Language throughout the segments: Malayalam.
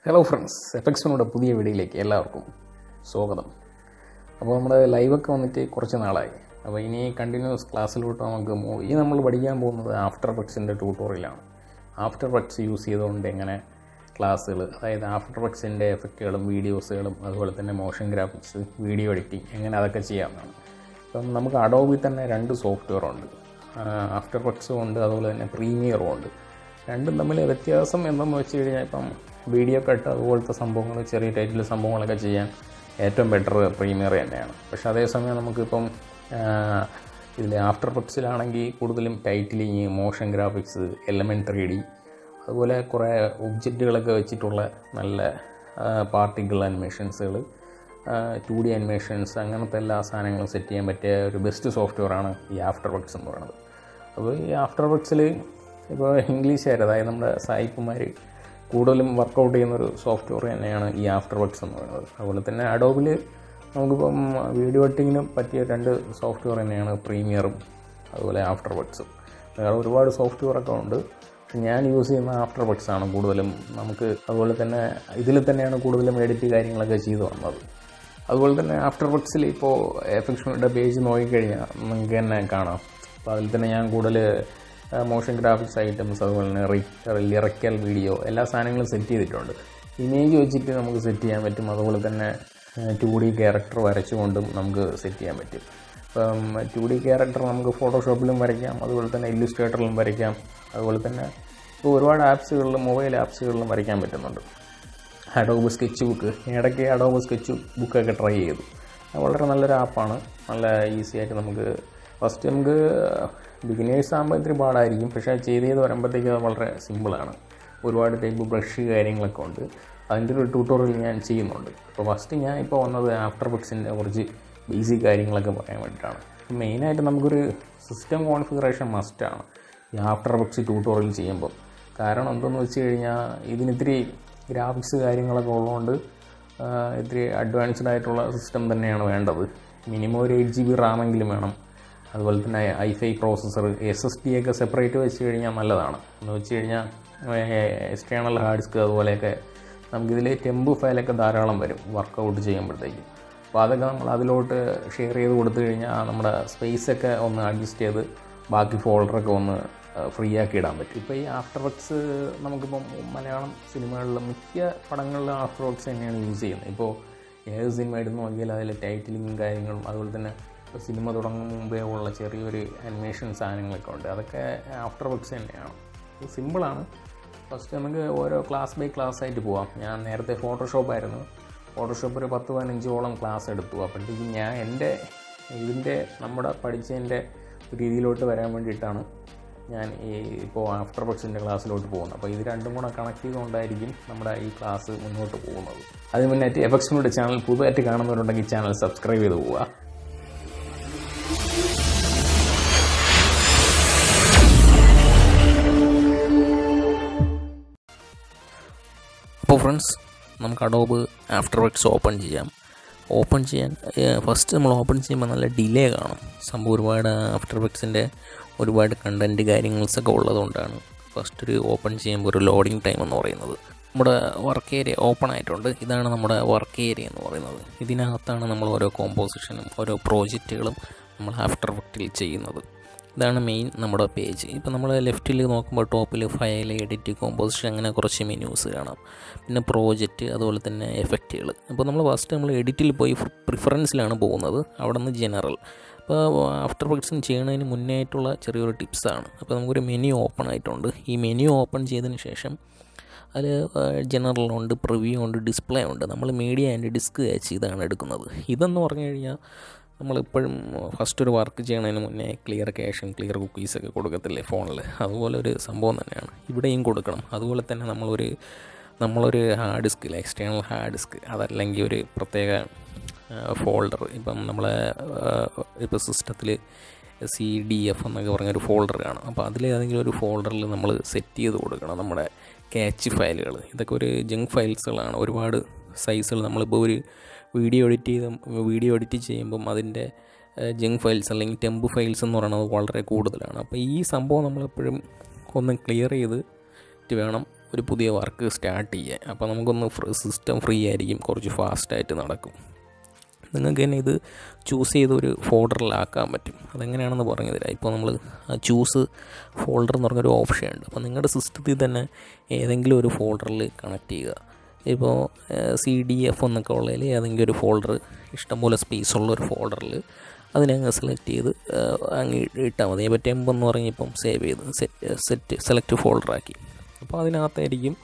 Hello friends, Fxmuni പുതിയ വീഡിയോയിലേക്ക് എല്ലാവർക്കും സ്വാഗതം. അപ്പോൾ നമ്മുടെ ലൈവ് ഒക്കെ വന്നിട്ട് കുറച്ച് നാളായി. അപ്പോൾ ഇനി കണ്ടിന്യൂസ് ക്ലാസ്സിലോട്ട് നമുക്ക് നമ്മൾ പഠിക്കാൻ പോകുന്നത് ആഫ്റ്റർ എഫക്ട്സിൻ്റെ ട്യൂട്ടോറിയലാണ്. ആഫ്റ്റർ എഫക്ട്സ് യൂസ് ചെയ്തുകൊണ്ട് എങ്ങനെ ക്ലാസ്സുകൾ, അതായത് ആഫ്റ്റർ എഫക്ട്സിൻ്റെ എഫക്റ്റുകളും വീഡിയോസുകളും അതുപോലെ തന്നെ മോഷൻ ഗ്രാഫിക്സ്, വീഡിയോ എഡിറ്റിംഗ് എങ്ങനെ അതൊക്കെ ചെയ്യാവുന്നതാണ്. അപ്പം നമുക്ക് അഡോബിൽ തന്നെ രണ്ട് സോഫ്റ്റ്വെയർ ഉണ്ട്. ആഫ്റ്റർ എഫക്ട്സും ഉണ്ട്, അതുപോലെ തന്നെ പ്രീമിയറും ഉണ്ട്. രണ്ടും തമ്മിൽ വ്യത്യാസം എന്തെന്ന് വെച്ച് കഴിഞ്ഞാൽ ഇപ്പം വീഡിയോ കട്ട് അതുപോലത്തെ സംഭവങ്ങൾ, ചെറിയ ടൈറ്റിൽ സംഭവങ്ങളൊക്കെ ചെയ്യാൻ ഏറ്റവും ബെറ്റർ പ്രീമിയർ തന്നെയാണ്. പക്ഷേ അതേസമയം നമുക്കിപ്പം ഇതിൽ ആഫ്റ്റർ എഫക്ട്സിലാണെങ്കിൽ കൂടുതലും ടൈറ്റിലിങ്, മോഷൻ ഗ്രാഫിക്സ്, എലമെൻറ്റ് 3D, അതുപോലെ കുറേ ഒബ്ജക്റ്റുകളൊക്കെ വെച്ചിട്ടുള്ള നല്ല പാർട്ടിക്കിൾ അനിമേഷൻസുകൾ, 2D അനിമേഷൻസ്, അങ്ങനത്തെ എല്ലാ സാധനങ്ങളും സെറ്റ് ചെയ്യാൻ പറ്റിയ ഒരു ബെസ്റ്റ് സോഫ്റ്റ്വെയറാണ് ഈ ആഫ്റ്റർ എഫക്ട്സ് എന്ന് പറയുന്നത്. അപ്പോൾ ഈ ആഫ്റ്റർ എഫക്ട്സിൽ ഇപ്പോൾ ഇംഗ്ലീഷുകാർ, അതായത് നമ്മുടെ സായിപ്പുമാർ കൂടുതലും വർക്കൗട്ട് ചെയ്യുന്നൊരു സോഫ്റ്റ്വെയർ തന്നെയാണ് ഈ ആഫ്റ്റർ എഫക്ട്സ് എന്ന് പറയുന്നത്. അതുപോലെ തന്നെ അഡോബിൽ നമുക്കിപ്പം വീഡിയോ എഡിറ്റിങ്ങിന് പറ്റിയ രണ്ട് സോഫ്റ്റ്വെയർ തന്നെയാണ് പ്രീമിയറും അതുപോലെ ആഫ്റ്റർ എഫക്ട്സും. വേറെ ഒരുപാട് സോഫ്റ്റ്വെയറൊക്കെ ഉണ്ട്. ഞാൻ യൂസ് ചെയ്യുന്ന ആഫ്റ്റർ എഫക്ട്സ് ആണ് കൂടുതലും. നമുക്ക് അതുപോലെ തന്നെ ഇതിൽ തന്നെയാണ് കൂടുതലും എഡിറ്റ് കാര്യങ്ങളൊക്കെ ചെയ്തു വന്നത്. അതുപോലെ തന്നെ ആഫ്റ്റർ എഫക്ട്സിൽ ഇപ്പോൾ Fxmuniയുടെ പേജ് നോക്കിക്കഴിഞ്ഞാൽ നിങ്ങൾക്ക് തന്നെ കാണാം. അപ്പോൾ അതിൽ തന്നെ ഞാൻ കൂടുതൽ മോഷൻ ഗ്രാഫിക്സ് ഐറ്റംസ്, അതുപോലെ തന്നെ ലിറിക്കൽ വീഡിയോ, എല്ലാ സാധനങ്ങളും സെറ്റ് ചെയ്തിട്ടുണ്ട്. ഇമേജ് വെച്ചിട്ട് നമുക്ക് സെറ്റ് ചെയ്യാൻ പറ്റും. അതുപോലെ തന്നെ 2D ക്യാരക്ടർ വരച്ചുകൊണ്ടും നമുക്ക് സെറ്റ് ചെയ്യാൻ പറ്റും. ഇപ്പം 2D ക്യാരക്ടർ നമുക്ക് ഫോട്ടോഷോപ്പിലും വരയ്ക്കാം, അതുപോലെ തന്നെ ഇല്ലുസ്ട്രേറ്ററിലും വരയ്ക്കാം. അതുപോലെ തന്നെ ഇപ്പോൾ ഒരുപാട് ആപ്സുകളിലും മൊബൈൽ ആപ്സുകളിലും വരയ്ക്കാൻ പറ്റുന്നുണ്ട്. അഡോബ് സ്കെച്ച് ബുക്ക്, ഇടയ്ക്ക് അഡോബ് സ്കെച്ച് ബുക്കൊക്കെ ട്രൈ ചെയ്തു. വളരെ നല്ലൊരു ആപ്പാണ്. നല്ല ഈസി ആയിട്ട് നമുക്ക് ഫസ്റ്റ് നമുക്ക് ബിഗിനേഴ്സ് ആകുമ്പോൾ ഇത്തിരി പാടായിരിക്കും, പക്ഷേ ചെയ്ത് വരുമ്പോഴത്തേക്ക് അത് വളരെ സിമ്പിളാണ്. ഒരുപാട് ടൈപ്പ് ബ്രഷ് കാര്യങ്ങളൊക്കെ ഉണ്ട്. അതിൻ്റെ ഒരു ട്യൂട്ടോറിയൽ ഞാൻ ചെയ്യുന്നുണ്ട്. അപ്പോൾ ഫസ്റ്റ് ഞാൻ ഇപ്പോൾ വന്നത് ആഫ്റ്റർ എഫക്ട്സിൻ്റെ കുറച്ച് ബേസിക് കാര്യങ്ങളൊക്കെ പറയാൻ വേണ്ടിയിട്ടാണ്. മെയിനായിട്ട് നമുക്കൊരു സിസ്റ്റം കോൺഫിഗറേഷൻ മസ്റ്റാണ് ഈ ആഫ്റ്റർ എഫക്ട്സ് ട്യൂട്ടോറിയൽ ചെയ്യുമ്പോൾ. കാരണം എന്തെന്ന് വെച്ച് കഴിഞ്ഞാൽ ഇതിനിത്തിരി ഗ്രാഫിക്സ് കാര്യങ്ങളൊക്കെ ഉള്ളതുകൊണ്ട് ഇത്തിരി അഡ്വാൻസ്ഡ് ആയിട്ടുള്ള സിസ്റ്റം തന്നെയാണ് വേണ്ടത്. മിനിമം ഒരു 8 GB റാമെങ്കിലും വേണം. അതുപോലെ തന്നെ i5 പ്രോസസ്സർ, SSD ഒക്കെ സെപ്പറേറ്റ് വെച്ച് കഴിഞ്ഞാൽ നല്ലതാണ്. എന്ന് വെച്ച് കഴിഞ്ഞാൽ എക്സ്റ്റേണൽ ഹാർഡ് ഡിസ്ക് അതുപോലെയൊക്കെ നമുക്കിതിൽ ടെമ്പ് ഫയലൊക്കെ ധാരാളം വരും വർക്കൗട്ട് ചെയ്യുമ്പോഴത്തേക്കും. അപ്പോൾ അതൊക്കെ നമ്മൾ അതിലോട്ട് ഷെയർ ചെയ്ത് കൊടുത്തു കഴിഞ്ഞാൽ നമ്മുടെ സ്പേസൊക്കെ ഒന്ന് അഡ്ജസ്റ്റ് ചെയ്ത് ബാക്കി ഫോൾഡറൊക്കെ ഒന്ന് ഫ്രീ ആക്കി ഇടാൻ പറ്റും. ഇപ്പോൾ ഈ ആഫ്റ്റർ എഫക്ട്സ് നമുക്കിപ്പം മലയാളം സിനിമകളിലും മിക്ക പടങ്ങളിലും ആഫ്റ്റർ എഫക്ട്സ് തന്നെയാണ് യൂസ് ചെയ്യുന്നത്. ഇപ്പോൾ ഏത് സിനിമ എടുത്ത് നോക്കിയാൽ അതിൽ ടൈറ്റിലിങ്ങും കാര്യങ്ങളും, അതുപോലെ തന്നെ ഇപ്പോൾ സിനിമ തുടങ്ങുന്ന മുമ്പേ ഉള്ള ചെറിയൊരു അനിമേഷൻ സാധനങ്ങളൊക്കെ ഉണ്ട്. അതൊക്കെ ആഫ്റ്റർ എഫക്ട്സ് തന്നെയാണ്. ഇത് സിമ്പിളാണ്. ഫസ്റ്റ് നമുക്ക് ഓരോ ക്ലാസ് ബൈ ക്ലാസ് ആയിട്ട് പോവാം. ഞാൻ നേരത്തെ ഫോട്ടോഷോപ്പായിരുന്നു. ഫോട്ടോഷോപ്പ് ഒരു 10-15ഓളം ക്ലാസ് എടുത്തു. അപ്പോഴത്തേക്കും ഞാൻ ഇതിൻ്റെ നമ്മുടെ പഠിച്ചതിൻ്റെ രീതിയിലോട്ട് വരാൻ വേണ്ടിയിട്ടാണ് ഞാൻ ഇപ്പോൾ ആഫ്റ്റർ എഫക്ട്സിൻ്റെ ക്ലാസ്സിലോട്ട് പോകുന്നത്. അപ്പോൾ ഇത് രണ്ടും കൂടെ കണക്ട് ചെയ്തുകൊണ്ടായിരിക്കും നമ്മുടെ ഈ ക്ലാസ് മുന്നോട്ട് പോകുന്നത്. അതിന് മുന്നായിട്ട് Fxmuniയുടെ ചാനൽ പുതുതായിട്ട് കാണുന്നവരുണ്ടെങ്കിൽ ചാനൽ സബ്സ്ക്രൈബ് ചെയ്ത് പോവുക. അപ്പോൾ ഫ്രണ്ട്സ്, നമുക്ക് അഡോബ് ആഫ്റ്റർ എഫക്ട്സ് ഓപ്പൺ ചെയ്യാൻ ഫസ്റ്റ് നമ്മൾ ഓപ്പൺ ചെയ്യുമ്പോൾ നല്ല ഡിലേ കാണും. സംഭവം ഒരുപാട് ആഫ്റ്റർ എഫക്ട്സിൻ്റെ ഒരുപാട് കണ്ടൻറ്റ് കാര്യങ്ങളൊക്കെ ഉള്ളതുകൊണ്ടാണ് ഫസ്റ്റ് ഒരു ഓപ്പൺ ചെയ്യുമ്പോൾ ഒരു ലോഡിങ് ടൈം എന്ന് പറയുന്നത്. നമ്മുടെ വർക്ക് ഏരിയ ഓപ്പൺ ആയിട്ടുണ്ട്. ഇതാണ് നമ്മുടെ വർക്ക് ഏരിയ എന്ന് പറയുന്നത്. ഇതിനകത്താണ് നമ്മൾ ഓരോ കോമ്പോസിഷനും ഓരോ പ്രോജക്റ്റുകളും നമ്മൾ ആഫ്റ്റർ എഫക്റ്റിൽ ചെയ്യുന്നത്. ഇതാണ് മെയിൻ നമ്മുടെ പേജ്. ഇപ്പോൾ നമ്മൾ ലെഫ്റ്റിൽ നോക്കുമ്പോൾ ടോപ്പിൽ ഫയൽ, എഡിറ്റ്, കോമ്പോസിഷൻ, അങ്ങനെ കുറച്ച് മെനൂസ് കാണാം. പിന്നെ പ്രോജക്റ്റ്, അതുപോലെ തന്നെ എഫക്റ്റുകൾ. അപ്പോൾ നമ്മൾ ഫസ്റ്റ് എഡിറ്റിൽ പോയി പ്രിഫറൻസിലാണ് പോകുന്നത്. അവിടെ നിന്ന് ജനറൽ. അപ്പോൾ ആഫ്റ്റർ എഫക്ട്സിന് ചെയ്യുന്നതിന് മുന്നേ ആയിട്ടുള്ള ചെറിയൊരു ടിപ്സാണ്. അപ്പോൾ നമുക്കൊരു മെനു ഓപ്പൺ ആയിട്ടുണ്ട്. ഈ മെനു ഓപ്പൺ ചെയ്തതിന് ശേഷം അതിൽ ജനറലുണ്ട്, പ്രിവ്യൂ ഉണ്ട്, ഡിസ്പ്ലേ ഉണ്ട്. നമ്മൾ മീഡിയ ആൻഡ് ഡിസ്ക് വെച്ച് ഇതാണ് എടുക്കുന്നത്. ഇതെന്ന് പറഞ്ഞു കഴിഞ്ഞാൽ നമ്മളിപ്പോഴും ഫസ്റ്റ് ഒരു വർക്ക് ചെയ്യണതിന് മുന്നേ ക്ലിയർ ക്യാഷും ക്ലിയർ കുക്കീസൊക്കെ കൊടുക്കത്തില്ലേ ഫോണിൽ, അതുപോലെ ഒരു സംഭവം തന്നെയാണ് ഇവിടെയും കൊടുക്കണം. അതുപോലെ തന്നെ നമ്മളൊരു ഹാർഡ് ഡിസ്കിൽ, എക്സ്റ്റേണൽ ഹാർഡ് ഡിസ്ക്, അതല്ലെങ്കിൽ ഒരു പ്രത്യേക ഫോൾഡർ, ഇപ്പം നമ്മളെ ഇപ്പോൾ സിസ്റ്റത്തിൽ CDF എന്നൊക്കെ പറഞ്ഞൊരു ഫോൾഡർ കാണും. അപ്പോൾ അതിലേതെങ്കിലും ഒരു ഫോൾഡറിൽ നമ്മൾ സെറ്റ് ചെയ്ത് കൊടുക്കണം നമ്മുടെ ക്യാച്ച് ഫയലുകൾ. ഇതൊക്കെ ഒരു ജങ്ക് ഫയൽസുകളാണ്. ഒരുപാട് സൈസുകൾ. നമ്മളിപ്പോൾ ഒരു വീഡിയോ എഡിറ്റ് ചെയ്യുമ്പം അതിൻ്റെ ജങ്ക് ഫയൽസ് അല്ലെങ്കിൽ ടെമ്പ് ഫയൽസ് എന്ന് പറയുന്നത് വളരെ കൂടുതലാണ്. അപ്പോൾ ഈ സംഭവം നമ്മളെപ്പോഴും ഒന്ന് ക്ലിയർ ചെയ്തിട്ട് വേണം ഒരു പുതിയ വർക്ക് സ്റ്റാർട്ട് ചെയ്യാൻ. അപ്പോൾ നമുക്കൊന്ന് സിസ്റ്റം ഫ്രീ ആയിരിക്കും, കുറച്ച് ഫാസ്റ്റായിട്ട് നടക്കും. നിങ്ങൾക്ക് തന്നെ ഇത് ചൂസ് ചെയ്തൊരു ഫോൾഡറിലാക്കാൻ പറ്റും. അതെങ്ങനെയാണെന്ന് പറഞ്ഞു തരാം. ഇപ്പോൾ നമ്മൾ ചൂസ് ഫോൾഡർ എന്ന് പറഞ്ഞൊരു ഓപ്ഷൻ ഉണ്ട്. അപ്പോൾ നിങ്ങളുടെ സിസ്റ്റത്തിൽ തന്നെ ഏതെങ്കിലും ഒരു ഫോൾഡറിൽ കണക്ട് ചെയ്യുക. ഇപ്പോൾ CDF എന്നൊക്കെ ഉള്ളതിൽ ഏതെങ്കിലും ഒരു ഫോൾഡർ, ഇഷ്ടംപോലെ സ്പേസ് ഉള്ള ഒരു ഫോൾഡറിൽ അതിനങ്ങ് സെലക്ട് ചെയ്ത് അങ്ങ് ഇട്ടാൽ മതി. ഇപ്പോൾ ടെമ്പ് എന്ന് പറഞ്ഞിപ്പം സേവ് ചെയ്ത് സെലക്ട് ഫോൾഡറാക്കി. അപ്പോൾ അതിനകത്തായിരിക്കും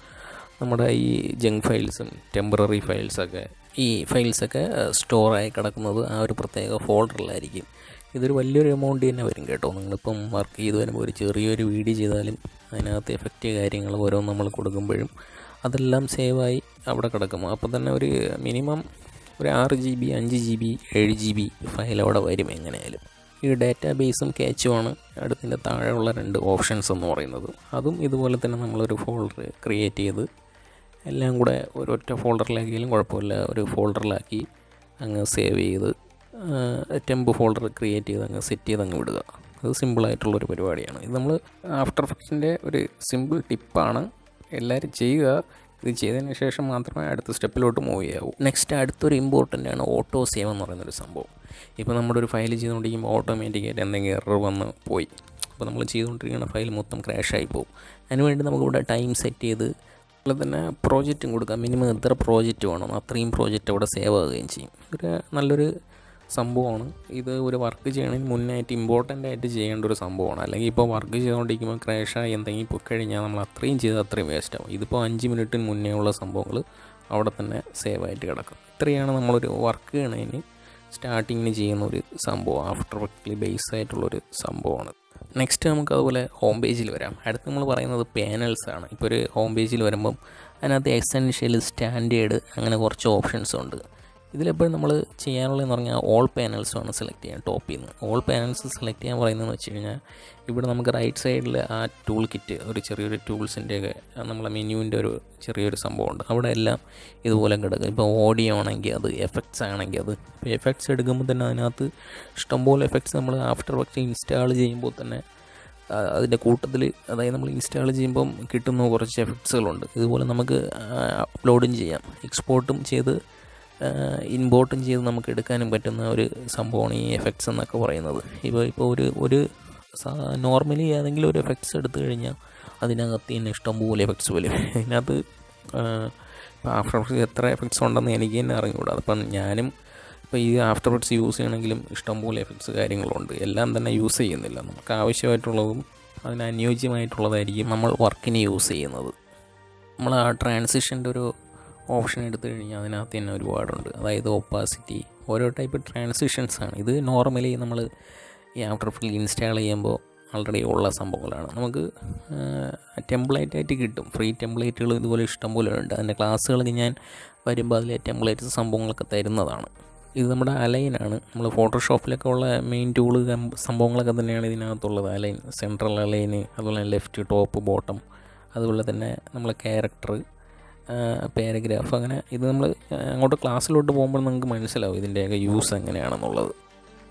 നമ്മുടെ ഈ ജങ്ക് ഫയൽസും ടെമ്പററി ഫയൽസൊക്കെ, ഈ ഫയൽസൊക്കെ സ്റ്റോറായി കിടക്കുന്നത് ആ ഒരു പ്രത്യേക ഫോൾഡറിലായിരിക്കും. ഇതൊരു വലിയൊരു എമൗണ്ട് തന്നെ വരും കേട്ടോ. നിങ്ങളിപ്പം വർക്ക് ചെയ്ത് വരുമ്പോൾ ഒരു ചെറിയൊരു വീഡിയോ ചെയ്താലും അതിനകത്ത് എഫക്റ്റ് കാര്യങ്ങൾ ഓരോന്ന് നമ്മൾ കൊടുക്കുമ്പോഴും അതെല്ലാം സേവായി അവിടെ കിടക്കും. അപ്പോൾ തന്നെ ഒരു മിനിമം ഒരു 6 GB 5 GB 7 GB ഫയൽ അവിടെ വരും എങ്ങനെയായാലും. ഈ ഡാറ്റാ ബേസും ക്യാച്ചുമാണ് അടുത്തിൻ്റെ താഴെയുള്ള 2 ഓപ്ഷൻസ് എന്ന് പറയുന്നത്. അതും ഇതുപോലെ തന്നെ നമ്മളൊരു ഫോൾഡർ ക്രിയേറ്റ് ചെയ്ത് എല്ലാം കൂടെ ഒരൊറ്റ ഫോൾഡറിലാക്കിയാലും കുഴപ്പമില്ല, ഒരു ഫോൾഡറിലാക്കി അങ്ങ് സേവ് ചെയ്ത് ടെമ്പ് ഫോൾഡർ ക്രിയേറ്റ് ചെയ്ത് അങ്ങ് സെറ്റ് ചെയ്ത് അങ്ങ് വിടുക. അത് സിമ്പിളായിട്ടുള്ളൊരു പരിപാടിയാണ്. ഇത് നമ്മൾ ആഫ്റ്റർ എഫക്ട്സിൻ്റെ ഒരു സിമ്പിൾ ടിപ്പാണ്. എല്ലാവരും ചെയ്യുക. ഇത് ചെയ്തതിന് ശേഷം മാത്രമേ അടുത്ത സ്റ്റെപ്പിലോട്ട് മൂവ് ചെയ്യാവൂ. നെക്സ്റ്റ് അടുത്തൊരു ഇമ്പോർട്ടൻ്റ് ആണ് ഓട്ടോ സേവ് എന്ന് പറയുന്നൊരു സംഭവം. ഇപ്പോൾ നമ്മുടെ ഒരു ഫയൽ ചെയ്തുകൊണ്ടിരിക്കുമ്പോൾ ഓട്ടോമാറ്റിക്കായിട്ട് എന്തെങ്കിലും എറർ വന്ന് പോയി, അപ്പോൾ നമ്മൾ ചെയ്തുകൊണ്ടിരിക്കുന്ന ഫയൽ മൊത്തം ക്രാഷായി പോകും. അതിനുവേണ്ടി നമുക്കിവിടെ ടൈം സെറ്റ് ചെയ്ത് അതുപോലെ തന്നെ പ്രോജക്റ്റും കൊടുക്കാം. മിനിമം എത്ര പ്രോജക്റ്റ് വേണം അത്രയും പ്രോജക്റ്റ് അവിടെ സേവ് ആവുകയും ചെയ്യും. ഒരു നല്ലൊരു സംഭവമാണ്. ഇത് ഒരു വർക്ക് ചെയ്യണമെങ്കിൽ മുന്നായിട്ട് ഇമ്പോർട്ടൻ്റ് ആയിട്ട് ചെയ്യേണ്ട ഒരു സംഭവമാണ്. അല്ലെങ്കിൽ ഇപ്പോൾ വർക്ക് ചെയ്തുകൊണ്ടിരിക്കുമ്പോൾ ക്രാഷായി എന്തെങ്കിലും പോയി കഴിഞ്ഞാൽ നമ്മൾ അത്രയും ചെയ്ത് അത്രയും വേസ്റ്റ് ആവും. ഇതിപ്പോൾ 5 മിനിറ്റിന് മുന്നേ ഉള്ള സംഭവങ്ങൾ അവിടെ തന്നെ സേവ് ആയിട്ട് കിടക്കും. ഇത്രയാണ് നമ്മളൊരു വർക്ക് ചെയ്യണതിന് സ്റ്റാർട്ടിങ്ങിന് ചെയ്യുന്ന ഒരു സംഭവം. ആഫ്റ്റർ എഫക്റ്റിൽ ബേസ് ആയിട്ടുള്ളൊരു സംഭവമാണ്. നെക്സ്റ്റ് നമുക്ക് അതുപോലെ ഹോം പേജിൽ വരാം. അടുത്ത് നമ്മൾ പറയുന്നത് പാനൽസാണ്. ഇപ്പോൾ ഒരു ഹോം പേജിൽ വരുമ്പം അതിനകത്ത് എസെൻഷ്യൽ, സ്റ്റാൻഡേർഡ് അങ്ങനെ കുറച്ച് ഓപ്ഷൻസ് ഉണ്ട്. ഇതിലെപ്പോഴും നമ്മൾ ചെയ്യാനുള്ളതെന്ന് പറഞ്ഞാൽ ഓൾ പാനൽസുമാണ് സെലക്ട് ചെയ്യാൻ. ടോപ്പിൽ നിന്ന് ഓൾ പാനൽസ് സെലക്ട് ചെയ്യാൻ പറയുന്നതെന്ന് വെച്ച് കഴിഞ്ഞാൽ ഇവിടെ നമുക്ക് റൈറ്റ് സൈഡിൽ ആ ടൂൾ കിറ്റ്, ഒരു ചെറിയൊരു ടൂൾസിൻ്റെയൊക്കെ നമ്മളെ മെനുവിൻ്റെ ഒരു ചെറിയൊരു സംഭവമുണ്ട്. അവിടെ എല്ലാം ഇതുപോലെ കിടക്കും. ഇപ്പോൾ ഓഡിയോ ആണെങ്കിൽ അത്, എഫക്ട്സ് ആണെങ്കിൽ അത്. ഇപ്പോൾ എഫക്ട്സ് എടുക്കുമ്പോൾ തന്നെ അതിനകത്ത് ഇഷ്ടംപോലെ എഫക്ട്സ് നമ്മൾ ആഫ്റ്റർ എഫക്ട്സ് ഇൻസ്റ്റാൾ ചെയ്യുമ്പോൾ തന്നെ അതിൻ്റെ കൂട്ടത്തിൽ, അതായത് നമ്മൾ ഇൻസ്റ്റാൾ ചെയ്യുമ്പം കിട്ടുന്ന കുറച്ച് എഫക്ട്സുകളുണ്ട്. ഇതുപോലെ നമുക്ക് അപ്ലോഡും ചെയ്യാം, എക്സ്പോർട്ടും ചെയ്ത് ഇമ്പോർട്ടും ചെയ്ത് നമുക്ക് എടുക്കാനും പറ്റുന്ന ഒരു സംഭവമാണ് ഈ എഫക്ട്സ് എന്നൊക്കെ പറയുന്നത്. ഇപ്പോൾ ഒരു നോർമലി ഏതെങ്കിലും ഒരു എഫക്ട്സ് എടുത്തു കഴിഞ്ഞാൽ അതിനകത്ത് തന്നെ ഇഷ്ടംപോലെ എഫക്ട്സ് വരും. ഇതിനകത്ത് ഇപ്പോൾ ആഫ്റ്റർ എഫക്ട്സ് എത്ര എഫക്ട്സ് ഉണ്ടെന്ന് എനിക്ക് തന്നെ അറിഞ്ഞുകൂടാ. അപ്പം ഞാനും ഇപ്പോൾ ഈ ആഫ്റ്റർ എഫക്ട്സ് യൂസ് ചെയ്യണമെങ്കിലും ഇഷ്ടംപോലെ എഫക്ട്സ് കാര്യങ്ങളുണ്ട്. എല്ലാം തന്നെ യൂസ് ചെയ്യുന്നില്ല. നമുക്ക് ആവശ്യമായിട്ടുള്ളതും അതിന് അനുയോജ്യമായിട്ടുള്ളതായിരിക്കും നമ്മൾ വർക്കിന് യൂസ് ചെയ്യുന്നത്. നമ്മൾ ആ ട്രാൻസിഷൻ്റെ ഒരു ഓപ്ഷൻ എടുത്തു കഴിഞ്ഞാൽ അതിനകത്ത് തന്നെ ഒരുപാടുണ്ട്. അതായത് ഒപ്പാസിറ്റി, ഓരോ ടൈപ്പ് ട്രാൻസിഷൻസാണ്. ഇത് നോർമലി നമ്മൾ ഈ ആഫ്റ്റർ എഫക്ട്സ് ഇൻസ്റ്റാൾ ചെയ്യുമ്പോൾ ആൾറെഡി ഉള്ള സംഭവങ്ങളാണ്. നമുക്ക് ടെംപ്ലേറ്റായിട്ട് കിട്ടും. ഫ്രീ ടെംപ്ലേറ്റുകൾ ഇതുപോലെ ഇഷ്ടംപോലെ ഉണ്ട്. അതിൻ്റെ ക്ലാസ്സുകളൊക്കെ ഞാൻ വരുമ്പോൾ അതിലെ ടെംപ്ലേറ്റ്സ് സംഭവങ്ങളൊക്കെ തരുന്നതാണ്. ഇത് നമ്മുടെ അലൈനാണ്. നമ്മൾ ഫോട്ടോഷോപ്പിലൊക്കെ ഉള്ള മെയിൻ ടൂള് സംഭവങ്ങളൊക്കെ തന്നെയാണ് ഇതിനകത്തുള്ളത്. അലൈൻ, സെൻട്രൽ അലൈന്, അതുപോലെ ലെഫ്റ്റ്, ടോപ്പ്, ബോട്ടം, അതുപോലെ തന്നെ നമ്മളെ ക്യാരക്ടർ, പാരഗ്രാഫ്, അങ്ങനെ. ഇത് നമ്മൾ അങ്ങോട്ട് ക്ലാസ്സിലോട്ട് പോകുമ്പോൾ നിങ്ങൾക്ക് മനസ്സിലാവും ഇതിൻ്റെയൊക്കെ യൂസ് എങ്ങനെയാണെന്നുള്ളത്.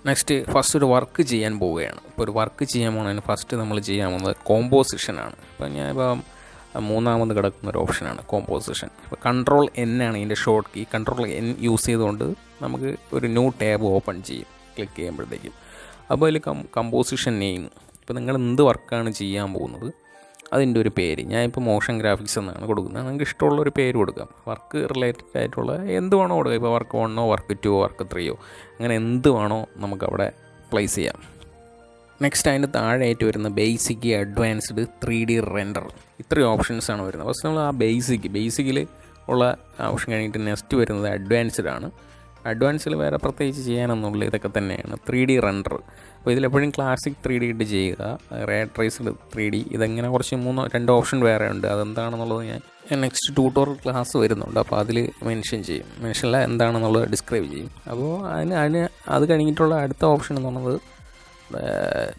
നെക്സ്റ്റ് ഫസ്റ്റ് ഒരു വർക്ക് ചെയ്യാൻ പോവുകയാണ്. ഇപ്പോൾ ഒരു വർക്ക് ചെയ്യാൻ പോകുന്നതിന് ഫസ്റ്റ് നമ്മൾ ചെയ്യാൻ പോകുന്നത് കോമ്പോസിഷനാണ്. ഇപ്പോൾ ഞാൻ ഇപ്പം 3ാമത് കിടക്കുന്ന ഒരു ഓപ്ഷനാണ് കോമ്പോസിഷൻ. ഇപ്പോൾ Ctrl+N ആണ് ഇതിൻ്റെ ഷോർട്ട് കീ. Ctrl+N യൂസ് ചെയ്തുകൊണ്ട് നമുക്ക് ഒരു ന്യൂ ടാബ് ഓപ്പൺ ചെയ്യും ക്ലിക്ക് ചെയ്യുമ്പോഴത്തേക്കും. അപ്പോൾ അതിൽ കമ്പോസിഷൻ നെയിം, ഇപ്പോൾ നിങ്ങൾ എന്ത് വർക്കാണ് ചെയ്യാൻ പോകുന്നത് അതിൻ്റെ ഒരു പേര്. ഞാനിപ്പോൾ മോഷൻ ഗ്രാഫിക്സ് എന്നാണ് കൊടുക്കുന്നത്. നിങ്ങൾക്ക് ഇഷ്ടമുള്ളൊരു പേര് കൊടുക്കാം. വർക്ക് റിലേറ്റഡ് ആയിട്ടുള്ള എന്ത് വേണോ കൊടുക്കാം. ഇപ്പോൾ വർക്ക് 1 വർക്ക് 2 വർക്ക് 3 അങ്ങനെ എന്ത് വേണോ നമുക്കവിടെ പ്ലേസ് ചെയ്യാം. നെക്സ്റ്റ് അതിൻ്റെ താഴെയായിട്ട് വരുന്ന ബേസിക്, അഡ്വാൻസ്ഡ്, 3D റെൻഡർ, ഇത്രയും ഓപ്ഷൻസാണ് വരുന്നത്. ഫസ്റ്റ് നമ്മൾ ആ ബേസിക്കിൽ ഉള്ള ഓപ്ഷൻ കഴിഞ്ഞിട്ട് നെക്സ്റ്റ് വരുന്നത് അഡ്വാൻസ്ഡ് ആണ്. അഡ്വാൻസിൽ വേറെ പ്രത്യേകിച്ച് ചെയ്യാനൊന്നുമില്ല, ഇതൊക്കെ തന്നെയാണ്. 3D render. അപ്പോൾ ഇതിലെപ്പോഴും ക്ലാസിക് 3D ഇട്ട് ചെയ്യുക, റേ ട്രേസ്ഡ് 3D. ഇതെങ്ങനെ കുറച്ച് 2 ഓപ്ഷൻ വേറെ ഉണ്ട്. അതെന്താണെന്നുള്ളത് ഞാൻ നെക്സ്റ്റ് ട്യൂട്ടോറിയൽ ക്ലാസ് വരുന്നുണ്ട്. അപ്പോൾ അതിൽ മെൻഷൻ ചെയ്യും. മെൻഷനിൽ എന്താണെന്നുള്ളത് ഡിസ്ക്രൈബ് ചെയ്യും. അപ്പോൾ അത് കഴിഞ്ഞിട്ടുള്ള അടുത്ത ഓപ്ഷൻ എന്ന് പറയുന്നത്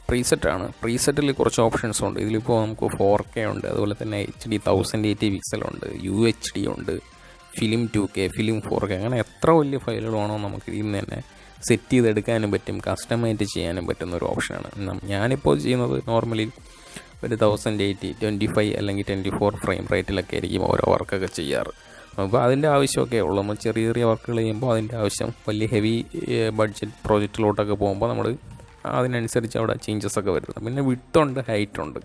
പ്രീസെറ്റാണ്. പ്രീസെറ്റിൽ കുറച്ച് ഓപ്ഷൻസ് ഉണ്ട്. ഇതിലിപ്പോൾ നമുക്ക് 4K ഉണ്ട്, അതുപോലെ തന്നെ HD 1080 പിക്സലുണ്ട്, UHD ഉണ്ട്, ഫിലിം 2K, ഫിലിം 4K, അങ്ങനെ എത്ര വലിയ ഫയലുകൾ വേണോ നമുക്ക് ഇതിൽ നിന്ന് തന്നെ സെറ്റ് ചെയ്തെടുക്കാനും പറ്റും, കസ്റ്റമൈസ് ചെയ്യാനും പറ്റുന്ന ഒരു ഓപ്ഷനാണ്. ഞാനിപ്പോൾ ചെയ്യുന്നത് നോർമലി ഒരു 1080 25 അല്ലെങ്കിൽ 24 ഫ്രെയിം റേറ്റിലൊക്കെ ആയിരിക്കും ഓരോ വർക്കൊക്കെ ചെയ്യാറ്. അപ്പോൾ അതിൻ്റെ ആവശ്യമൊക്കെ ഉള്ളൂ. നമ്മൾ ചെറിയ ചെറിയ വർക്കുകൾ ചെയ്യുമ്പോൾ അതിൻ്റെ ആവശ്യം, വലിയ ഹെവി ബഡ്ജറ്റ് പ്രോജക്റ്റിലോട്ടൊക്കെ പോകുമ്പോൾ നമ്മൾ അതിനനുസരിച്ച് അവിടെ ചേഞ്ചസ് ഒക്കെ വരുന്നത്. പിന്നെ വിഡ്ത്തുണ്ട്, ഹൈറ്റുണ്ട്.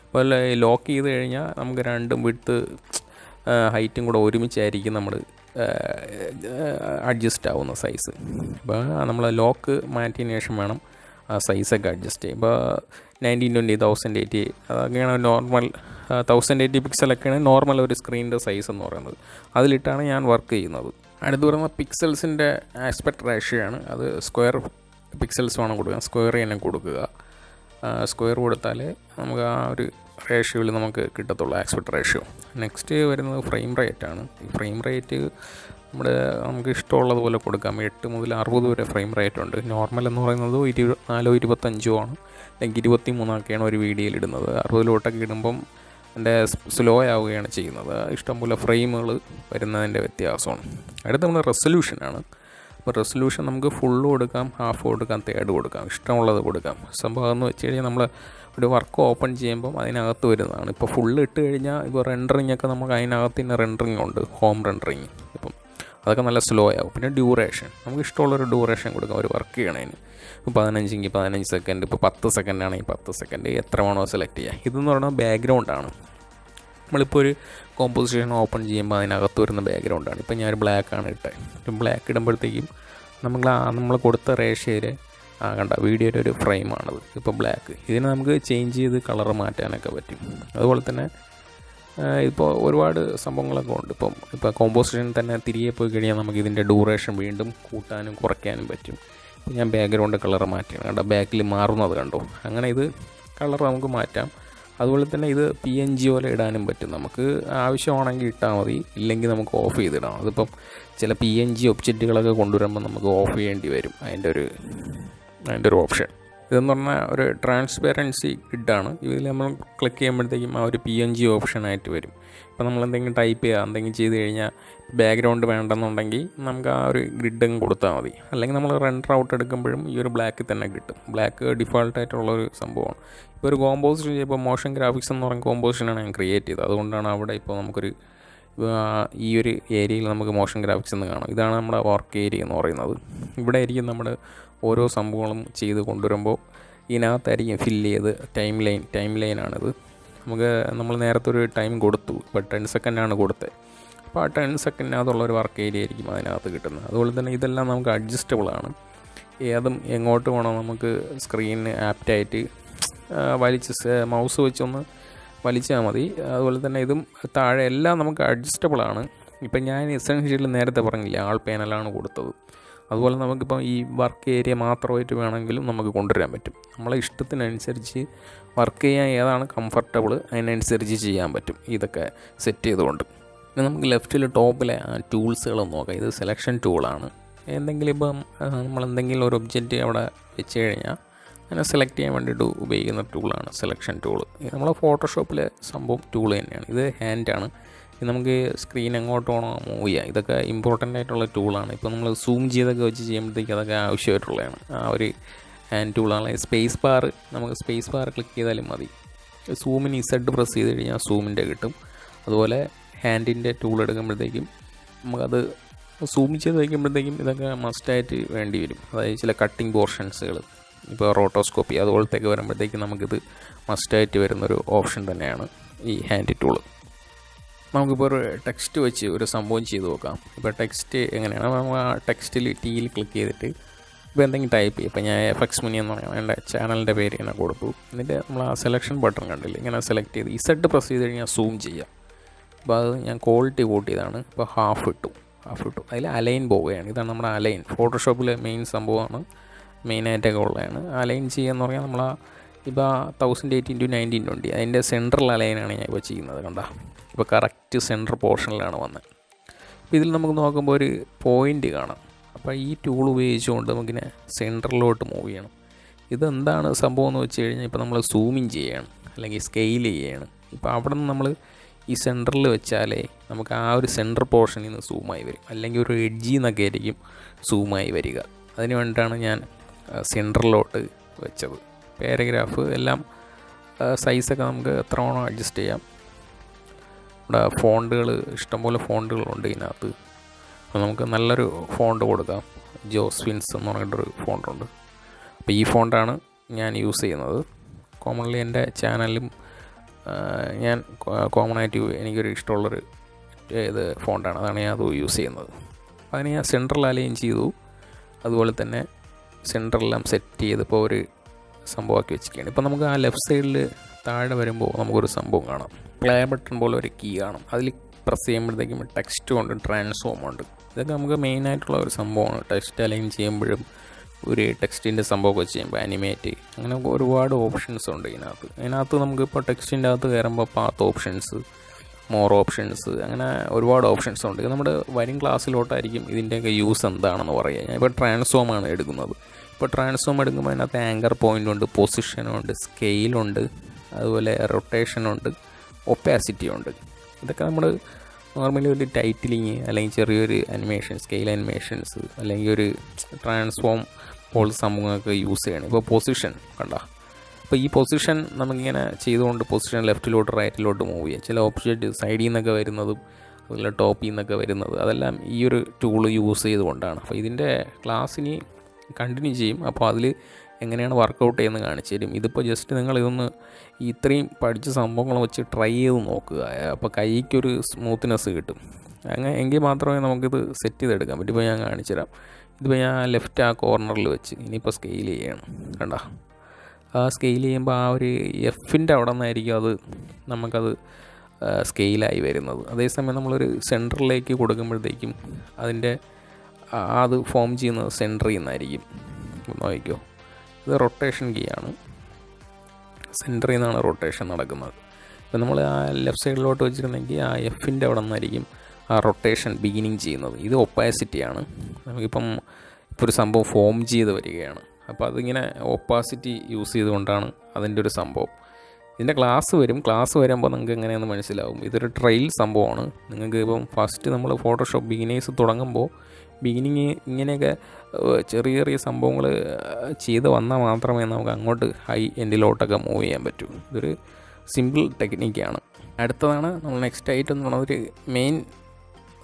അപ്പോൾ ലോക്ക് ചെയ്ത് കഴിഞ്ഞാൽ നമുക്ക് രണ്ടും വിഡ്ത്ത് ഹൈറ്റും കൂടെ ഒരുമിച്ചായിരിക്കും നമ്മൾ അഡ്ജസ്റ്റ് ആവുന്ന സൈസ്. അപ്പോൾ നമ്മൾ ലോക്ക് മാറ്റിയതിന് ശേഷം വേണം ആ സൈസൊക്കെ അഡ്ജസ്റ്റ് ചെയ്യും. ഇപ്പോൾ 1920 1080 അതൊക്കെയാണ് നോർമൽ. 1080 പിക്സലൊക്കെയാണ് നോർമൽ ഒരു സ്ക്രീനിൻ്റെ സൈസ് എന്ന് പറയുന്നത്. അതിലിട്ടാണ് ഞാൻ വർക്ക് ചെയ്യുന്നത്. അടുത്ത് പറയുന്ന പിക്സൽസിൻ്റെ ആസ്പെക്ട് റേഷ്യോ ആണ്. അത് സ്ക്വയർ പിക്സൽസ് വേണം കൊടുക്കുക, സ്ക്വയർ തന്നെ കൊടുക്കുക. സ്ക്വയർ കൊടുത്താൽ നമുക്ക് ആ ഒരു റേഷ്യോയിൽ നമുക്ക് കിട്ടത്തുള്ളൂ, ആസ്പെക്ട് റേഷ്യോ. നെക്സ്റ്റ് വരുന്നത് ഫ്രെയിം റേറ്റാണ്. ഈ ഫ്രെയിം റേറ്റ് നമുക്ക് ഇഷ്ടമുള്ളതുപോലെ കൊടുക്കാം. 8 മുതൽ 60 വരെ ഫ്രെയിം റേറ്റ് ഉണ്ട്. നോർമൽ എന്ന് പറയുന്നത് 24 25 ആണ്, അല്ലെങ്കിൽ 23 ഒരു വീഡിയോയിൽ ഇടുന്നത്. 60 ഇടുമ്പം എൻ്റെ സ്ലോ ആവുകയാണ് ചെയ്യുന്നത്. ഇഷ്ടംപോലെ ഫ്രെയിമുകൾ വരുന്നതിൻ്റെ വ്യത്യാസമാണ്. അടുത്ത നമ്മൾ റെസൊല്യൂഷനാണ്. അപ്പോൾ റെസൊല്യൂഷൻ നമുക്ക് ഫുള്ള് കൊടുക്കാം, ഹാഫ് കൊടുക്കാം, തേർഡ് കൊടുക്കാം, ഇഷ്ടമുള്ളത് കൊടുക്കാം. സംഭവം എന്ന് വെച്ച് കഴിഞ്ഞാൽ നമ്മൾ ഒരു വർക്ക് ഓപ്പൺ ചെയ്യുമ്പം അതിനകത്ത് വരുന്നതാണ്. ഇപ്പോൾ ഫുള്ള് ഇട്ട് കഴിഞ്ഞാൽ ഇപ്പോൾ റെൻഡറിങ് ഒക്കെ നമുക്ക് അതിനകത്ത് തന്നെ റെൻഡറിങ് ഉണ്ട്, ഹോം റെൻഡറിങ്. ഇപ്പം അതൊക്കെ നല്ല സ്ലോ ആവും. പിന്നെ ഡ്യൂറേഷൻ, നമുക്ക് ഇഷ്ടമുള്ളൊരു ഡ്യൂറേഷൻ കൊടുക്കാം ഒരു വർക്ക് ചെയ്യണതിന്. ഇപ്പോൾ 15 15 സെക്കൻഡ്, ഇപ്പോൾ 10 സെക്കൻഡ് ആണെങ്കിൽ 10 സെക്കൻഡ്, എത്ര വേണോ സെലക്ട് ചെയ്യുക. ഇതെന്ന് പറഞ്ഞാൽ ബാക്ക്ഗ്രൗണ്ടാണ്. നമ്മളിപ്പോൾ ഒരു കോമ്പോസിഷൻ ഓപ്പൺ ചെയ്യുമ്പോൾ അതിനകത്ത് വരുന്ന ബാക്ക്ഗ്രൗണ്ടാണ്. ഇപ്പോൾ ഞാനൊരു ബ്ലാക്കാണ് ഇട്ടത്. ബ്ലാക്ക് ഇടുമ്പോഴത്തേക്കും നമ്മൾ കൊടുത്ത റേഷ്യയിൽ കണ്ട വീഡിയോയുടെ ഒരു ഫ്രെയിമാണത്. ഇപ്പോൾ ബ്ലാക്ക്. ഇതിനെ നമുക്ക് ചേഞ്ച് ചെയ്ത് കളർ മാറ്റാനൊക്കെ പറ്റും. അതുപോലെ തന്നെ ഇപ്പോൾ ഒരുപാട് സംഭവങ്ങളൊക്കെ ഉണ്ട്. ഇപ്പോൾ കോമ്പോസിഷൻ തന്നെ തിരികെ പോയി കഴിഞ്ഞാൽ നമുക്ക് ഇതിൻ്റെ ഡ്യൂറേഷൻ വീണ്ടും കൂട്ടാനും കുറയ്ക്കാനും പറ്റും. ഇപ്പോൾ ഞാൻ ബാക്ക്ഗ്രൗണ്ട് കളർ മാറ്റിയാണ്, കണ്ടോ ബാക്കിൽ മാറുന്നത് കണ്ടോ. അങ്ങനെ ഇത് കളർ നമുക്ക് മാറ്റാം. അതുപോലെ തന്നെ ഇത് PNG പോലെ ഇടാനും പറ്റും. നമുക്ക് ആവശ്യമാണെങ്കിൽ ഇട്ടാൽ മതി, ഇല്ലെങ്കിൽ നമുക്ക് ഓഫ് ചെയ്തിടാം. അതിപ്പം ചില PNG ഒബ്ജക്റ്റുകളൊക്കെ കൊണ്ടുവരുമ്പോൾ നമുക്ക് ഓഫ് ചെയ്യേണ്ടി വരും. അതിൻ്റെ ഒരു ഓപ്ഷൻ. ഇതെന്ന് പറഞ്ഞാൽ ഒരു ട്രാൻസ്പെറൻസി ഗ്രിഡാണ്. ഇതിൽ നമ്മൾ ക്ലിക്ക് ചെയ്യുമ്പോഴത്തേക്കും ആ ഒരു PNG ഓപ്ഷനായിട്ട് വരും. ഇപ്പോൾ നമ്മൾ എന്തെങ്കിലും ടൈപ്പ് ചെയ്യുക, എന്തെങ്കിലും ചെയ്ത് കഴിഞ്ഞാൽ ബാക്ക്ഗ്രൗണ്ട് വേണ്ടെന്നുണ്ടെങ്കിൽ നമുക്ക് ആ ഒരു ഗ്രിഡും കൊടുത്താൽ മതി. അല്ലെങ്കിൽ നമ്മൾ റെൻഡർ ഔട്ട് എടുക്കുമ്പോഴും ഈ ഒരു ബ്ലാക്കിൽ തന്നെ കിട്ടും. ബ്ലാക്ക് ഡിഫോൾട്ടായിട്ടുള്ളൊരു സംഭവമാണ്. ഇപ്പോൾ ഒരു കോമ്പോസിഷൻ ചെയ്യുമ്പോൾ മോഷൻ ഗ്രാഫിക്സ് എന്ന് പറയുന്ന കോമ്പോസിഷനാണ് ഞാൻ ക്രിയേറ്റ് ചെയ്തത്. അതുകൊണ്ടാണ് അവിടെ ഇപ്പോൾ നമുക്കൊരു ഈ ഒരു ഏരിയയിൽ നമുക്ക് മോഷൻ ഗ്രാഫിക്സ് എന്ന് കാണാം. ഇതാണ് നമ്മുടെ വർക്ക് ഏരിയ എന്ന് പറയുന്നത്. ഇവിടെ ആയിരിക്കും നമ്മുടെ ഓരോ സംഭവങ്ങളും ചെയ്ത് കൊണ്ടുവരുമ്പോൾ ഇതിനകത്തായിരിക്കും ഫില്ല് ചെയ്ത് ടൈം ലൈനാണിത്. നമ്മൾ നേരത്തെ ഒരു ടൈം കൊടുത്തു, ഇപ്പോൾ 10 സെക്കൻഡാണ് കൊടുത്തത്. അപ്പോൾ ആ 10 സെക്കൻഡിനകത്തുള്ളൊരു വർക്ക് ഏരിയ ആയിരിക്കും അതിനകത്ത് കിട്ടുന്നത്. അതുപോലെ തന്നെ ഇതെല്ലാം നമുക്ക് അഡ്ജസ്റ്റബിളാണ്. ഏതും എങ്ങോട്ട് വേണോ നമുക്ക് സ്ക്രീനിന് ആപ്റ്റായിട്ട് വലിച്ച് മൗസ് വെച്ചൊന്ന് വലിച്ചാൽ മതി. അതുപോലെ തന്നെ ഇതും താഴെ എല്ലാം നമുക്ക് അഡ്ജസ്റ്റബിളാണ്. ഇപ്പം ഞാൻ എസെൻഷ്യൽ നേരത്തെ പറഞ്ഞില്ല, ആൾ പാനലാണ് കൊടുത്തത്. അതുപോലെ നമുക്കിപ്പം ഈ വർക്ക് ഏരിയ മാത്രമായിട്ട് വേണമെങ്കിലും നമുക്ക് കൊണ്ടുവരാൻ പറ്റും. നമ്മളെ ഇഷ്ടത്തിനനുസരിച്ച് വർക്ക് ചെയ്യാൻ ഏതാണ് കംഫർട്ടബിൾ അതിനനുസരിച്ച് ചെയ്യാൻ പറ്റും ഇതൊക്കെ സെറ്റ് ചെയ്തുകൊണ്ട്. പിന്നെ നമുക്ക് ലെഫ്റ്റിൽ ടോപ്പിലെ ടൂൾസുകൾ നോക്കാം. ഇത് സെലക്ഷൻ ടൂളാണ്. നമ്മളെന്തെങ്കിലും ഒരു ഒബ്ജക്റ്റ് അവിടെ വെച്ച് കഴിഞ്ഞാൽ അങ്ങനെ സെലക്ട് ചെയ്യാൻ വേണ്ടിയിട്ട് ഉപയോഗിക്കുന്ന ടൂളാണ് സെലക്ഷൻ ടൂൾ. നമ്മളെ ഫോട്ടോഷോപ്പിലെ സംഭവം ടൂൾ തന്നെയാണ്. ഇത് ഹാൻഡാണ്. ഇത് നമുക്ക് സ്ക്രീൻ എങ്ങോട്ട് വേണോ മൂവ് ചെയ്യാം. ഇതൊക്കെ ഇമ്പോർട്ടൻ്റ് ആയിട്ടുള്ള ടൂളാണ്. ഇപ്പോൾ നമ്മൾ സൂം ചെയ്തൊക്കെ വെച്ച് ചെയ്യുമ്പോഴത്തേക്ക് അതൊക്കെ ആവശ്യമായിട്ടുള്ളതാണ്. ആ ഒരു ഹാൻഡ് ടൂളാണ്. നമുക്ക് സ്പേസ് ബാർ ക്ലിക്ക് ചെയ്താലും മതി. സൂമിന് Z പ്രസ് ചെയ്ത് കഴിഞ്ഞാൽ സൂമിൻ്റെ കിട്ടും. അതുപോലെ ഹാൻഡിൻ്റെ ടൂൾ എടുക്കുമ്പോഴത്തേക്കും നമുക്കത് സൂം ചെയ്ത് വയ്ക്കുമ്പോഴത്തേക്കും ഇതൊക്കെ മസ്റ്റായിട്ട് വേണ്ടി വരും. അതായത് ചില കട്ടിങ് പോർഷൻസുകൾ, ഇപ്പോൾ റോട്ടോസ്കോപ്പി അതുപോലത്തേക്ക് വരുമ്പോഴത്തേക്കും നമുക്കിത് മസ്റ്റായിട്ട് വരുന്നൊരു ഓപ്ഷൻ തന്നെയാണ് ഈ ഹാൻഡ് ടൂള്. നമുക്കിപ്പോൾ ഒരു ടെക്സ്റ്റ് വെച്ച് ഒരു സംഭവം ചെയ്ത് നോക്കാം. ഇപ്പോൾ ടെക്സ്റ്റ് എങ്ങനെയാണ്, നമ്മൾ ആ ടെക്സ്റ്റിൽ Tയിൽ ക്ലിക്ക് ചെയ്തിട്ട് ഇപ്പോൾ എന്തെങ്കിലും ടൈപ്പ് ചെയ്യും. ഇപ്പോൾ ഞാൻ Fxmuni എന്ന് പറയാം, എൻ്റെ ചാനലിൻ്റെ പേര് ഇങ്ങനെ കൊടുത്തു. എന്നിട്ട് നമ്മൾ ആ സെലക്ഷൻ ബട്ടൺ കണ്ടില്ല, ഇങ്ങനെ സെലക്ട് ചെയ്ത് Z പ്രസ് ചെയ്ത് കഴിഞ്ഞാൽ സൂം ചെയ്യാം. അപ്പോൾ അത് ഞാൻ ക്വാളിറ്റി കൂട്ടി ചെയ്താണ്. ഇപ്പോൾ ഹാഫ് ഇട്ടു. അതിൽ അലൈൻ പോവുകയാണ്. ഇതാണ് നമ്മുടെ അലൈൻ. ഫോട്ടോഷോപ്പിലെ മെയിൻ സംഭവമാണ്, മെയിനായിട്ടൊക്കെ ഉള്ളതാണ്. അലൈൻ ചെയ്യുക എന്ന് പറഞ്ഞാൽ നമ്മൾ ഇപ്പോൾ 1080 × 1920 അതിൻ്റെ സെൻട്രൽ അലൈനാണ് ഞാൻ ഇപ്പോൾ ചെയ്യുന്നത്. കണ്ട ഇപ്പോൾ കറക്റ്റ് സെൻറ്റർ പോർഷനിലാണ് വന്നത്. അപ്പോൾ ഇതിൽ നമുക്ക് നോക്കുമ്പോൾ ഒരു പോയിൻ്റ് കാണാം. അപ്പോൾ ഈ ടൂൾ ഉപയോഗിച്ചുകൊണ്ട് നമുക്കിനെ സെൻറ്ററിലോട്ട് മൂവ് ചെയ്യണം. ഇതെന്താണ് സംഭവം എന്ന് വെച്ച് കഴിഞ്ഞാൽ ഇപ്പോൾ നമ്മൾ സൂമിങ് ചെയ്യുകയാണ് അല്ലെങ്കിൽ സ്കെയിൽ ചെയ്യുകയാണ്. ഇപ്പോൾ അവിടെ നിന്ന് നമ്മൾ ഈ സെൻറ്ററിൽ വെച്ചാലേ നമുക്ക് ആ ഒരു സെൻറ്റർ പോർഷനിൽ നിന്ന് സൂമായി വരും, അല്ലെങ്കിൽ ഒരു എഡ്ജിൽ നിന്നൊക്കെ ആയിരിക്കും സൂമായി വരിക. അതിന് വേണ്ടിയിട്ടാണ് ഞാൻ സെൻറ്ററിലോട്ട് വെച്ചത്. പാരഗ്രാഫ് എല്ലാം സൈസൊക്കെ നമുക്ക് എത്ര വേണോ അഡ്ജസ്റ്റ് ചെയ്യാം. ഇവിടെ ഫോണ്ടുകൾ ഇഷ്ടംപോലെ ഫോണ്ടുകളുണ്ട് ഇതിനകത്ത്. അപ്പോൾ നമുക്ക് നല്ലൊരു ഫോണ്ട് കൊടുക്കാം. ജോസ്വിൻസ് എന്ന് പറഞ്ഞിട്ടൊരു ഫോണ്ടുണ്ട്. അപ്പോൾ ഈ ഫോണ്ടാണ് ഞാൻ യൂസ് ചെയ്യുന്നത്. കോമൺലി എൻ്റെ ചാനലിലും ഞാൻ കോമണായിട്ട് എനിക്കൊരു ഇഷ്ടമുള്ളൊരു ഫോണ്ടാണ്. അതാണ് ഞാൻ അത് യൂസ് ചെയ്യുന്നത്. അപ്പോൾ അതിന് ഞാൻ സെൻട്രൽ അലൈൻ ചെയ്തു. അതുപോലെ തന്നെ സെൻറ്ററെല്ലാം സെറ്റ് ചെയ്തപ്പോൾ ഒരു സംഭവമാക്കി വെച്ചിരിക്കുകയാണ്. ഇപ്പോൾ നമുക്ക് ആ ലെഫ്റ്റ് സൈഡിൽ താഴെ വരുമ്പോൾ നമുക്കൊരു സംഭവം കാണാം. പ്ലേ ബട്ടൺ പോലെ ഒരു കീ കാണും. അതിൽ പ്രസ് ചെയ്യുമ്പോഴത്തേക്കും ടെക്സ്റ്റും ഉണ്ട്, ട്രാൻസ്ഫോം ഉണ്ട്. ഇതൊക്കെ നമുക്ക് മെയിനായിട്ടുള്ള ഒരു സംഭവമാണ്. ടെക്സ്റ്റ് അലൈൻ ചെയ്യുമ്പോഴും ഒരു ടെക്സ്റ്റിൻ്റെ സംഭവമൊക്കെ ചെയ്യുമ്പോൾ ആനിമേറ്റ്, അങ്ങനെ ഒരുപാട് ഓപ്ഷൻസ് ഉണ്ട് ഇതിനകത്ത്. നമുക്കിപ്പോൾ ടെക്സ്റ്റിൻ്റെ അകത്ത് കയറുമ്പോൾ പാത്ത് ഓപ്ഷൻസ്, മോർ ഓപ്ഷൻസ്, അങ്ങനെ ഒരുപാട് ഓപ്ഷൻസ് ഉണ്ട്. ഇത് നമ്മുടെ വരും ക്ലാസ്സിലോട്ടായിരിക്കും ഇതിൻ്റെയൊക്കെ യൂസ് എന്താണെന്ന് പറയുക. ഞാൻ ഇപ്പോൾ ട്രാൻസ്ഫോമാണ് എടുക്കുന്നത്. ഇപ്പോൾ ട്രാൻസ്ഫോം എടുക്കുമ്പോൾ അതിനകത്ത് ആങ്കർ പോയിൻ്റ് ഉണ്ട്, പൊസിഷനുണ്ട്, സ്കെയിലുണ്ട്, അതുപോലെ റൊട്ടേഷനുണ്ട്, ഒപ്പാസിറ്റി ഉണ്ട്. ഇതൊക്കെ നമ്മൾ നോർമലി ഒരു ടൈറ്റിലിങ് അല്ലെങ്കിൽ ചെറിയൊരു അനിമേഷൻ, സ്കെയിൽ അനിമേഷൻസ് അല്ലെങ്കിൽ ഒരു ട്രാൻസ്ഫോം പോലുള്ള സംഭവങ്ങളൊക്കെ യൂസ് ചെയ്യണം. ഇപ്പോൾ പൊസിഷൻ കണ്ട, അപ്പോൾ ഈ പൊസിഷൻ നമുക്കിങ്ങനെ ചെയ്തുകൊണ്ട് പൊസിഷൻ ലെഫ്റ്റിലോട്ട് റൈറ്റിലോട്ട് മൂവ് ചെയ്യാം. ചില ഓബ്ജക്റ്റ് സൈഡിൽ നിന്നൊക്കെ വരുന്നതും അതുപോലെ ടോപ്പിൽ നിന്നൊക്കെ വരുന്നത് അതെല്ലാം ഈ ഒരു ടൂൾ യൂസ് ചെയ്തുകൊണ്ടാണ്. അപ്പോൾ ഇതിൻ്റെ ക്ലാസ്സിനി കണ്ടിന്യൂ ചെയ്യും. അപ്പോൾ അതിൽ എങ്ങനെയാണ് വർക്കൗട്ട് ചെയ്യുന്നത് കാണിച്ചു തരും. ഇതിപ്പോൾ ജസ്റ്റ് നിങ്ങളിതൊന്ന് ഇത്രയും പഠിച്ച സംഭവങ്ങൾ വെച്ച് ട്രൈ ചെയ്ത് നോക്കുക. അപ്പോൾ കൈക്കൊരു സ്മൂത്ത്നെസ് കിട്ടും. അങ്ങനെ എങ്കിൽ മാത്രമേ നമുക്കിത് സെറ്റ് ചെയ്തെടുക്കാൻ പറ്റും. ഇപ്പോൾ ഞാൻ കാണിച്ചു തരാം. ഇതിപ്പോൾ ഞാൻ ലെഫ്റ്റ് ആ കോർണറിൽ വെച്ച് ഇനിയിപ്പോൾ സ്കെയിൽ ചെയ്യണം. കണ്ട, ആ സ്കെയിൽ ചെയ്യുമ്പോൾ ആ ഒരു എഫിൻ്റെ അവിടെ നിന്നായിരിക്കും അത് നമുക്കത് സ്കെയിലായി വരുന്നത്. അതേസമയം നമ്മളൊരു സെൻറ്ററിലേക്ക് കൊടുക്കുമ്പോഴത്തേക്കും അതിൻ്റെ അത് ഫോം ചെയ്യുന്നത് സെൻറ്ററിൽ നിന്നായിരിക്കും. നോക്കിക്കോ, ഇത് റൊട്ടേഷൻ കീ ആണ്. സെൻറ്ററിൽ നിന്നാണ് റൊട്ടേഷൻ നടക്കുന്നത്. ഇപ്പം നമ്മൾ ആ ലെഫ്റ്റ് സൈഡിലോട്ട് വെച്ചിരുന്നെങ്കിൽ ആ എഫിൻ്റെ അവിടെ നിന്നായിരിക്കും ആ റൊട്ടേഷൻ ബിഗിനിങ് ചെയ്യുന്നത്. ഇത് ഒപ്പാസിറ്റിയാണ്. നമുക്കിപ്പം ഇപ്പോൾ ഒരു സംഭവം ഫോം ചെയ്ത് വരികയാണ്. അപ്പോൾ അതിങ്ങനെ ഒപ്പാസിറ്റി യൂസ് ചെയ്തുകൊണ്ടാണ് അതിൻ്റെ ഒരു സംഭവം. ഇതിൻ്റെ ക്ലാസ് വരുമ്പോൾ നിങ്ങൾക്ക് എങ്ങനെയാണെന്ന് മനസ്സിലാവും. ഇതൊരു ട്രയൽ സംഭവമാണ്. നിങ്ങൾക്ക് ഇപ്പം ഫസ്റ്റ് നമ്മൾ ഫോട്ടോഷോപ്പ് ബിഗിനേഴ്സ് തുടങ്ങുമ്പോൾ ഇങ്ങനെയൊക്കെ ചെറിയ ചെറിയ സംഭവങ്ങൾ ചെയ്ത് വന്നാൽ മാത്രമേ നമുക്ക് അങ്ങോട്ട് ഹൈ എൻഡിലോട്ടൊക്കെ മൂവ് ചെയ്യാൻ പറ്റൂ. ഇതൊരു സിമ്പിൾ ടെക്നിക്കാണ്. അടുത്തതാണ് നമ്മൾ നെക്സ്റ്റ് ഐറ്റം എന്ന് പറഞ്ഞാൽ ഒരു മെയിൻ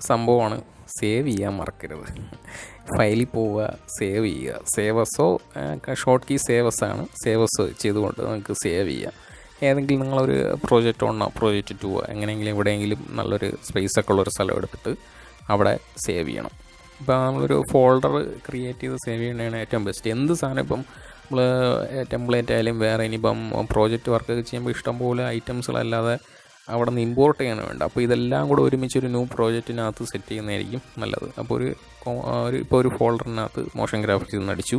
സംഭവമാണ്. സേവ് ചെയ്യാൻ മറക്കരുത്. ഫയലിൽ പോവുക, സേവ് ചെയ്യുക. സേവസോ ഷോർട്ട് കീ സേവസാണ്. സേവസ് ചെയ്തുകൊണ്ട് നമുക്ക് സേവ് ചെയ്യാം. ഏതെങ്കിലും നിങ്ങളൊരു പ്രോജക്റ്റ് 1 പ്രോജക്റ്റ് 2 എങ്ങനെയെങ്കിലും എവിടെയെങ്കിലും നല്ലൊരു സ്പേസൊക്കെ ഉള്ളൊരു സ്ഥലം എടുത്തിട്ട് അവിടെ സേവ് ചെയ്യണം. ഇപ്പോൾ നമ്മളൊരു ഫോൾഡർ ക്രിയേറ്റ് ചെയ്ത് സേവ് ചെയ്യുന്നതാണ് ഏറ്റവും ബെസ്റ്റ്. എന്ത് സാധനം ഇപ്പം നമ്മൾ ടെംപ്ലേറ്റ് ആയാലും വേറെ ഇനിയിപ്പം പ്രോജക്റ്റ് വർക്കൊക്കെ ചെയ്യുമ്പോൾ ഇഷ്ടംപോലെ ഐറ്റംസുകളല്ലാതെ അവിടെ നിന്ന് ഇമ്പോർട്ട് ചെയ്യാൻ വേണ്ട. അപ്പോൾ ഇതെല്ലാം കൂടെ ഒരുമിച്ച് ഒരു ന്യൂ പ്രോജക്റ്റിനകത്ത് സെറ്റ് ചെയ്യുന്നതായിരിക്കും നല്ലത്. അപ്പോൾ ഒരു ഫോൾഡറിനകത്ത് മോഷൻ ഗ്രാഫിക്സ് നിന്ന് അടിച്ചു.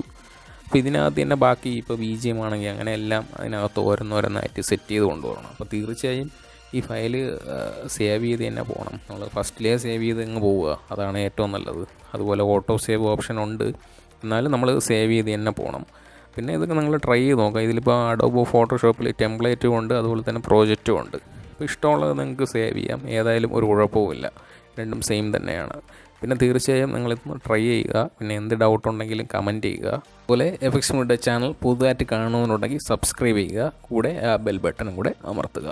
അപ്പോൾ ഇതിനകത്ത് തന്നെ ബാക്കി ഇപ്പോൾ BGM ആണെങ്കിൽ അങ്ങനെ എല്ലാം അതിനകത്ത് ഓരോന്നോരോന്നായിട്ട് സെറ്റ് ചെയ്ത് കൊണ്ടുപോകണം. അപ്പോൾ തീർച്ചയായും ഈ ഫയൽ സേവ് ചെയ്ത് തന്നെ പോകണം. നമ്മൾ ഫസ്റ്റിലേ സേവ് ചെയ്ത് അങ്ങ് പോവുക, അതാണ് ഏറ്റവും നല്ലത്. അതുപോലെ ഓട്ടോ സേവ് ഓപ്ഷൻ ഉണ്ട്, എന്നാലും നമ്മൾ സേവ് ചെയ്ത് തന്നെ പോകണം. പിന്നെ ഇതൊക്കെ നിങ്ങൾ ട്രൈ ചെയ്ത് നോക്കുക. ഇതിലിപ്പോൾ അഡോബ് ഫോട്ടോഷോപ്പിൽ ടെംപ്ലേറ്റും ഉണ്ട്, അതുപോലെ തന്നെ പ്രോജക്റ്റും ഉണ്ട്. അപ്പോൾ ഇഷ്ടമുള്ളത് നിങ്ങൾക്ക് സേവ് ചെയ്യാം. ഏതായാലും ഒരു കുഴപ്പവുമില്ല, രണ്ടും സെയിം തന്നെയാണ്. പിന്നെ തീർച്ചയായും നിങ്ങളിതൊന്ന് ട്രൈ ചെയ്യുക. പിന്നെ എന്ത് ഡൗട്ട് ഉണ്ടെങ്കിലും കമൻറ്റ് ചെയ്യുക. അതുപോലെ Fxmuni ചാനൽ പുതുതായിട്ട് കാണുന്നതിനുണ്ടെങ്കിൽ സബ്സ്ക്രൈബ് ചെയ്യുക. കൂടെ ആ ബെൽ ബട്ടണും കൂടെ അമർത്തുക.